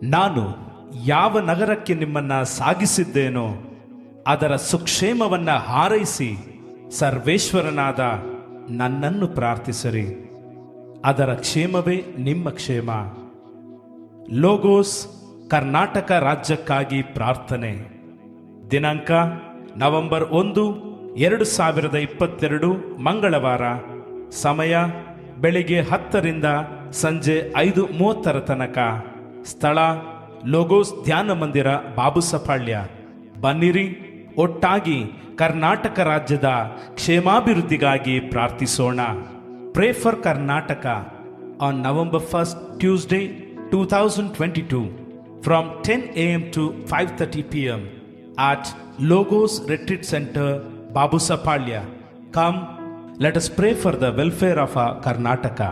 ನಾನು ಯಾವ ನಗರಕ್ಕೆ ನಿಮ್ಮನ್ನ ಸಾಗಿಸಿದ್ದೇನೋ ಅದರ ಸುಕ್ಷೇಮವನ್ನ ಹಾರೈಸಿ ಸರ್ವೇಶ್ವರನಾದ ನನ್ನನ್ನು ಪ್ರಾರ್ಥಿಸಿರಿ. ಅದರ ಕ್ಷೇಮವೇ ನಿಮ್ಮ ಕ್ಷೇಮ. ಲೋಗೋಸ್ ಕರ್ನಾಟಕ ರಾಜ್ಯಕ್ಕಾಗಿ ಪ್ರಾರ್ಥನೆ. ದಿನಾಂಕ ನವೆಂಬರ್ 1, 2022 ಮಂಗಳವಾರ. ಸಮಯ ಬೆಳಿಗ್ಗೆ 10 ರಿಂದ ಸಂಜೆ 5:30 ತನಕ. ಸ್ಥಳ ಲೋಗೋಸ್ ಧ್ಯಾನ ಮಂದಿರ, ಬಾಬುಸಪಾಳ್ಯ. ಬನ್ನಿರಿ, ಒಟ್ಟಾಗಿ ಕರ್ನಾಟಕ ರಾಜ್ಯದ ಕ್ಷೇಮಾಭಿವೃದ್ಧಿಗಾಗಿ ಪ್ರಾರ್ಥಿಸೋಣ. Pray for Karnataka on November 1st, Tuesday 2022 from 10 a.m. to 5:30 p.m. at Logos Retreat Center, Babusapalya. Come, let us pray for the welfare of our Karnataka.